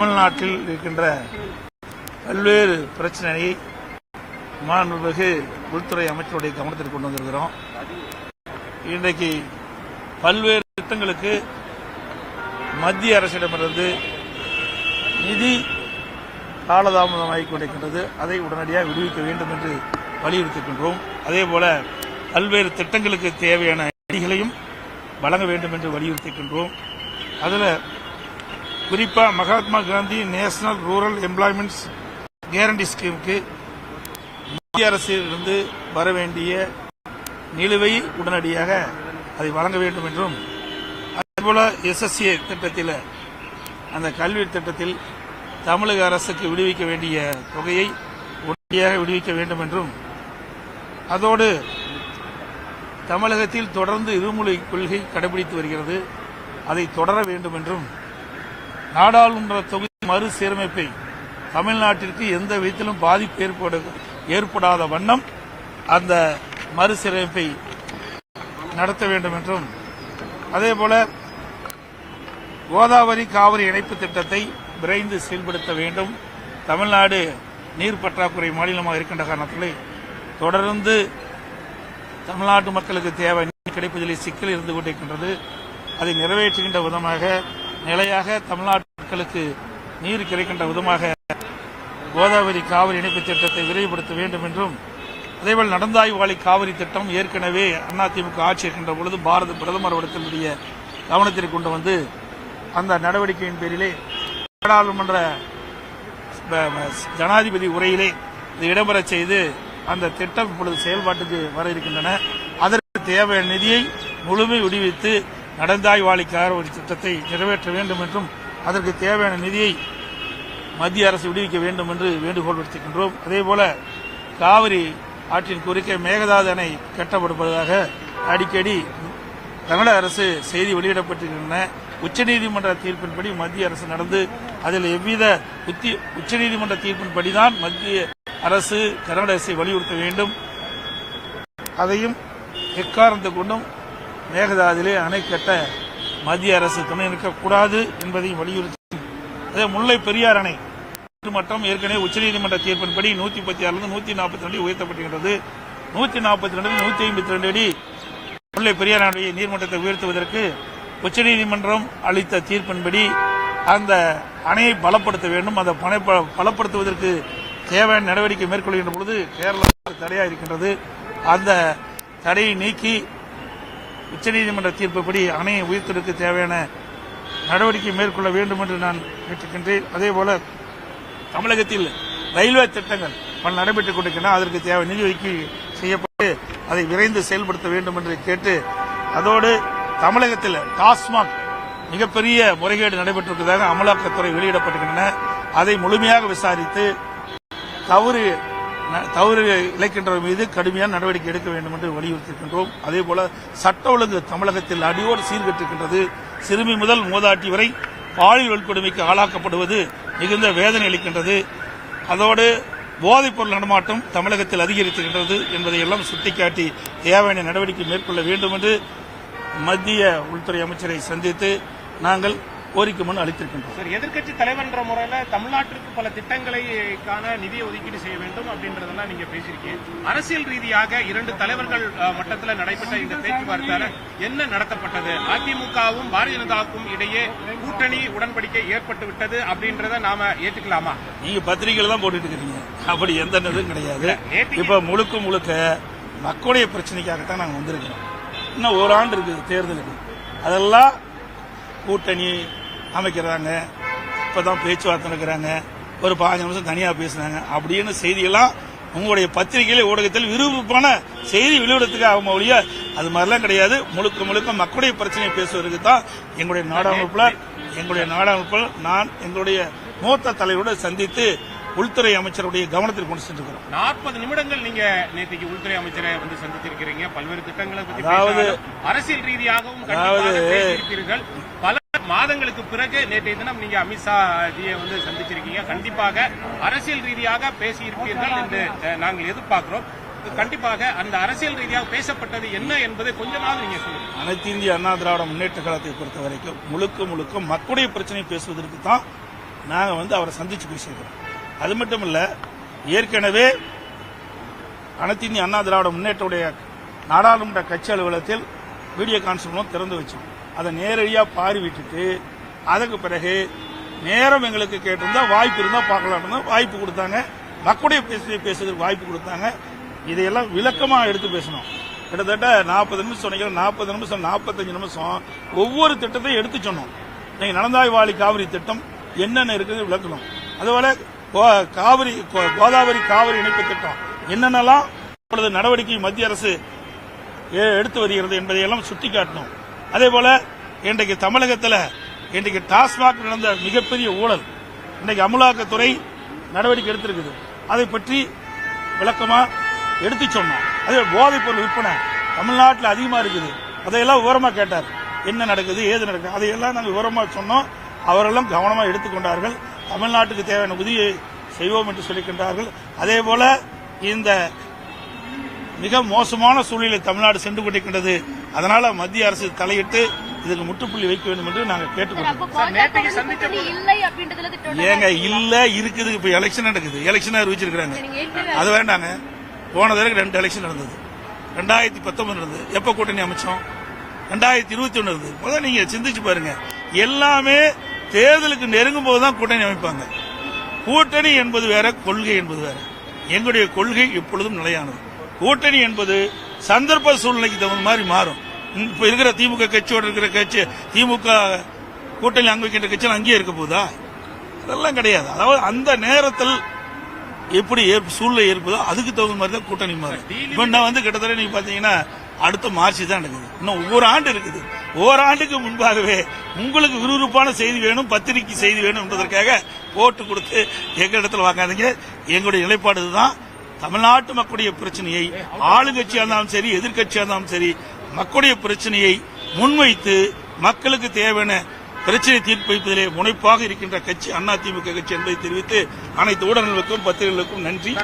தமிழ்நாட்டில் இருக்கின்ற பல்வேறு பிரச்சனையை மாண்புமிகு உள்துறை அமைச்சருடைய கவனத்திற்கு கொண்டு வந்திருக்கிறோம். இன்றைக்கு பல்வேறு திட்டங்களுக்கு மத்திய அரசிடமிருந்து நிதி காலதாமதமாகிக் கொண்டிருக்கின்றது. அதை உடனடியாக விடுவிக்க வேண்டும் என்று வலியுறுத்துகின்றோம். அதேபோல பல்வேறு திட்டங்களுக்கு தேவையான நிதிகளையும் வழங்க வேண்டும் என்று வலியுறுத்துகின்றோம். அதில் குறிப்பாக Mahatma Gandhi national rural employment guarantee ஸ்கீமுக்கு மத்திய அரசிலிருந்து வர வேண்டிய நிலுவை உடனடியாக அதை வழங்க வேண்டும் என்றும், அதேபோல SSA திட்டத்தில் அந்த கல்வி திட்டத்தில் தமிழக அரசுக்கு விடுவிக்க வேண்டிய தொகையை உடனடியாக விடுவிக்க வேண்டும் என்றும், அதோடு தமிழகத்தில் தொடர்ந்து இருமொழி கொள்கை கடைபிடித்து வருகிறது, அதை தொடர வேண்டும் என்றும், நாடாளுமன்ற தொகுதி மறுசீரமைப்பை தமிழ்நாட்டிற்கு எந்த விதத்திலும் பாதிப்பு ஏற்படாத வண்ணம் அந்த மறுசீரமைப்பை நடத்த வேண்டும் என்றும், அதேபோல கோதாவரி காவிரி இணைப்பு திட்டத்தை விரைந்து செயல்படுத்த வேண்டும். தமிழ்நாடு நீர் பற்றாக்குறை மாநிலமாக இருக்கின்ற காரணத்திலே தொடர்ந்து தமிழ்நாட்டு மக்களுக்கு தேவை நீர் கிடைப்பதிலே சிக்கல் இருந்து கொண்டிருக்கின்றது. அதை நிறைவேற்றுகின்ற விதமாக நிலையாக தமிழ்நாட்டு மக்களுக்கு நீர் கிடைக்கின்ற விதமாக கோதாவரி காவிரி இணைப்பு திட்டத்தை விரைவுபடுத்த வேண்டும் என்றும், அதேபோல் நடந்தாய்வாளி காவிரி திட்டம் ஏற்கனவே அதிமுக ஆட்சி இருக்கின்ற பொழுது பாரத பிரதமர் இடத்தினுடைய கவனத்திற்கு கொண்டு வந்து அந்த நடவடிக்கையின் பேரிலே நாடாளுமன்ற ஜனாதிபதி உரையிலே இது இடம்பெறச் செய்து அந்த திட்டம் இப்பொழுது செயல்பாட்டுக்கு வர இருக்கின்றன. அதற்கு தேவையான நிதியை முழுமை விடுவித்து நடந்தாய்வாளி காவிரி திட்டத்தை நிறைவேற்ற வேண்டும் என்றும், அதற்கு தேவையான நிதியை மத்திய அரசு விடுவிக்க வேண்டும் என்று வேண்டுகோள் விடுத்திருக்கின்றோம். அதேபோல காவிரி ஆற்றின் குறுக்கே மேகதாது அணை கட்டப்படுவதாக அடிக்கடி கர்நாடக அரசு செய்தி வெளியிடப்பட்டிருக்கின்றன. உச்சநீதிமன்ற தீர்ப்பின்படி மத்திய அரசு நடந்து அதில் எவ்வித உச்சநீதிமன்ற தீர்ப்பின்படிதான் மத்திய அரசு கர்நாடக அரசை வலியுறுத்த வேண்டும். அதையும் எக்காரணத்தை கொண்டும் மேகதாதிலே அணை கட்ட மத்திய அரசு துணை நிற்கக்கூடாது என்பதையும் வலியுறுத்தி, அதே முல்லை பெரியார் அணை மட்டம் ஏற்கனவே உச்சநீதிமன்ற தீர்ப்பின்படி 136 142 உயர்த்தப்பட்டிருக்கிறது. 142 152 அடி முல்லை பெரியார் அணையை நீர்மட்டத்தை உயர்த்துவதற்கு உச்சநீதிமன்றம் அளித்த தீர்ப்பின்படி அந்த அணையை பலப்படுத்த வேண்டும். அந்த பலப்படுத்துவதற்கு தேவையான நடவடிக்கை மேற்கொள்கின்ற பொழுது கேரளா தடையாக இருக்கின்றது. அந்த தடையை நீக்கி உச்சநீதிமன்ற தீர்ப்புப்படி அணையை உயர்த்துவதற்கு தேவையான நடவடிக்கை மேற்கொள்ள வேண்டும் என்று நான் கேட்டுக்கின்றேன். அதேபோல தமிழகத்தில் ரயில்வே திட்டங்கள் பல நடைபெற்றுக் கொண்டிருக்கின்றன. அதற்கு தேவை நிதி ஒதுக்கீடு செய்யப்பட்டு அதை விரைந்து செயல்படுத்த வேண்டும் என்று கேட்டு, அதோடு தமிழகத்தில் டாஸ்மாக் மிகப்பெரிய முறைகேடு நடைபெற்றிருப்பதாக அமலாக்கத்துறை வெளியிடப்பட்டிருக்கின்றன. அதை முழுமையாக விசாரித்து தவறு இழைக்கின்றவர் மீது கடுமையான நடவடிக்கை எடுக்க வேண்டும் என்று வலியுறுத்தியிருக்கின்றோம். அதேபோல சட்ட ஒழுங்கு தமிழகத்தில் அடியோடு சீர்கெட்டிருக்கின்றது. சிறுமி முதல் மூதாட்டி வரை பாலியல் வன்கொடுமைக்கு ஆளாக்கப்படுவது மிகுந்த வேதனை அளிக்கின்றது. அதோடு போதைப் பொருள் நடமாட்டம் தமிழகத்தில் அதிகரித்திருக்கின்றது என்பதையெல்லாம் சுட்டிக்காட்டி தேவையான நடவடிக்கை மேற்கொள்ள வேண்டும் என்று மத்திய உள்துறை அமைச்சரை சந்தித்து நாங்கள் கோரிக்கை மனு அளித்திருக்கின்றோம். சார், எதிர்க்கட்சி தலைவர் என்ற முறையில் தமிழ்நாட்டிற்கு பல திட்டங்களுக்கான நிதியை ஒதுக்கீடு செய்ய வேண்டும் அப்படின்றதெல்லாம் நீங்க பேசியிருக்கீங்க. அரசியல் ரீதியாக 2 தலைவர்கள் மட்டத்தில் நடைபெற்ற இந்த பேச்சுவார்த்தையால என்ன நடத்தப்பட்டது? அதிமுகவும் பாரதிய ஜனதாவுக்கும் இடையே கூட்டணி உடன்படிக்கை ஏற்பட்டு விட்டது அப்படின்றத நாம ஏற்றுக்கலாமா? நீங்க பத்திரிகையில தான் போட்டுட்டு இருக்கீங்க. அப்படி எந்த இதுவும் கிடையாது. இப்ப முழுக்க மக்களுடைய பிரச்சனைக்காகத்தான் நாங்க வந்திருக்கிறோம். இன்னும் ஓராண்டு இருக்கு தேர்தலுக்கு. அதெல்லாம் கூட்டணி அமைக்கிறாங்க, இப்பதான் பேச்சுவார்த்தை நடக்கிறாங்க, ஒரு 15 நிமிஷம் தனியா பேசுறாங்க அப்படின்னு செய்தியெல்லாம் உங்களுடைய பத்திரிகையில ஊடகத்தில் விறுவிறுப்பான செய்தி வெளியிடத்துக்கு ஆகும் ஒழிய அது மாதிரிலாம் கிடையாது. முழுக்க மக்களுடைய பிரச்சனையை பேசுவதற்கு தான் எங்களுடைய நாடாளுமன்ற நான் எங்களுடைய மூத்த தலைவரோடு சந்தித்து உள்துறை அமைச்சருடைய கவனத்தில் கொண்டு சென்றிருக்கிறோம். 40 நிமிடங்கள் நீங்க நேற்றைக்கு உள்துறை அமைச்சரை வந்து சந்தித்திருக்கிறீங்க. பல்வேறு திட்டங்களை பற்றி அரசியல் ரீதியாகவும் பேசியிருப்பீர்கள். பல மாதங்களுக்கு பிறகு நேற்றைய தினம் நீங்க அமித்ஷா ஜியை வந்து சந்திச்சிருக்கீங்க. கண்டிப்பாக அரசியல் ரீதியாக பேசியிருப்பீர்கள் என்று நாங்கள் எதிர்பார்க்கிறோம். கண்டிப்பாக அந்த அரசியல் ரீதியாக பேசப்பட்டது என்ன என்பதை கொஞ்சமாவது நீங்க சொல்லுங்க. அனைத்து இந்திய அண்ணா திராவிட முன்னேற்ற கழகத்தை பொறுத்த வரைக்கும் முழுக்க மக்களுடைய பிரச்சனை பேசுவதற்கு தான் நாங்கள் அவரை சந்திச்சு பேசியிருக்கிறோம். அது மட்டும் இல்ல, ஏற்கனவே அனைத்து இந்திய அண்ணா திராவிட முன்னேற்றவுடைய நாடாளுமன்ற கட்சி அலுவலகத்தில் வீடியோ கான்ஃபரன்ஸ் திறந்து வச்சோம். அதை நேரடியாக பார்வையிட்டு அதுக்கு பிறகு நேரம் எங்களுக்கு கேட்டிருந்தா வாய்ப்பு இருந்தா பார்க்கலாம் வாய்ப்பு கொடுத்தாங்க. மக்களுடைய பேசுறதுக்கு வாய்ப்பு கொடுத்தாங்க. இதையெல்லாம் விளக்கமாக எடுத்து பேசணும். கிட்டத்தட்ட 40 நிமிஷம் சொன்னீங்க, 40 நிமிஷம் 45 நிமிஷம் ஒவ்வொரு திட்டத்தையும் எடுத்து சொன்னோம். நீங்க நடந்தாய்வாளி காவிரி திட்டம் என்னென்ன இருக்குது விளக்கணும். அதுபோல கோதாவரி காவிரி இணைப்பு திட்டம் என்னென்னலாம் இப்பொழுது நடவடிக்கை மத்திய அரசு எடுத்து வருகிறது என்பதையெல்லாம் சுட்டிக்காட்டணும். அதே போல இன்றைக்கு தமிழகத்தில் இன்றைக்கு டாஸ்மாக் நடந்த மிகப்பெரிய ஊழல் இன்றைக்கு அமலாக்கத்துறை நடவடிக்கை எடுத்திருக்குது. அதை பற்றி விளக்கமா எடுத்து சொன்னோம். அதே போதைப் பொருள் விற்பனை தமிழ்நாட்டில் அதிகமா இருக்குது. அதையெல்லாம் விவரமா கேட்டார். என்ன நடக்குது, ஏது நடக்குது, அதையெல்லாம் நாங்கள் விவரமா சொன்னோம். அவரெல்லாம் கவனமா எடுத்துக்கொண்டார்கள். தமிழ்நாட்டுக்கு தேவையான உதவியை செய்வோம் என்று சொல்லிக்கின்றார்கள். அதே போல இந்த மிக மோசமான சூழ்நிலை தமிழ்நாடு சென்று கொண்டிருக்கின்றது. அதனால மத்திய அரசு தலையிட்டு இதுக்கு முற்றுப்புள்ளி வைக்க வேண்டும் என்று நாங்கள் கேட்டுக்கொண்டோம். ஏங்க இல்ல இருக்குது. இப்ப எலெக்ஷன் நடக்குது, எலெக்ஷன் அறிவிச்சிருக்காங்க. அது வேண்டாங்க. போன தடவை 2 எலெக்ஷன் நடந்தது. 2019 நடந்தது. எப்ப கூட்டணி அமைச்சோம்? 2021 நடந்தது. முதல்ல நீங்க சிந்திச்சு பாருங்க. எல்லாமே தேர்தலுக்கு நெருங்கும் போதுதான் கூட்டணி அமைப்பாங்க. கூட்டணி என்பது வேற, கொள்கை என்பது வேற. எங்களுடைய கொள்கை எப்பொழுதும் நிலையானது. கூட்டணி என்பது சந்தர்ப்ப சூழ்நிலைக்கு தகுந்த மாதிரி மாறும். இப்ப இருக்கிற திமுக கட்சியோட இருக்கிற கட்சி, திமுக கூட்டணி அங்க வைக்கின்ற கட்சியில் அங்கேயே இருக்க போதா? அதெல்லாம் கிடையாது. அதாவது அந்த நேரத்தில் எப்படி சூழ்நிலை ஏற்பதோ அதுக்கு தகுந்த மாதிரி தான் கூட்டணி மாறும். இப்ப நான் கிட்டத்தட்ட நீங்க பாத்தீங்கன்னா அடுத்த மார்ச் தான் நடக்குது. இன்னும் ஒவ்வொரு ஆண்டு இருக்குது. ஓராண்டுக்கு முன்பாகவே உங்களுக்கு விறுவிறுப்பான செய்தி வேணும், பத்திரிகை செய்தி வேணும் என்பதற்காக போட்டு கொடுத்து எங்க இடத்துல வாங்காதீங்க. எங்களுடைய நிலைப்பாடு இதுதான். தமிழ்நாட்டு மக்களுடைய பிரச்சனையை ஆளுங்கட்சியா இருந்தாலும் சரி, எதிர்கட்சியா இருந்தாலும் சரி, மக்களுடைய பிரச்சனையை முன்வைத்து மக்களுக்கு தேவையான பிரச்சனை தீர்ப்பு வைப்பதிலே முனைப்பாக இருக்கின்ற கட்சி அதிமுக கட்சி என்பதை தெரிவித்து அனைத்து ஊடகங்களுக்கும் பத்திரிகைகளுக்கும் நன்றி.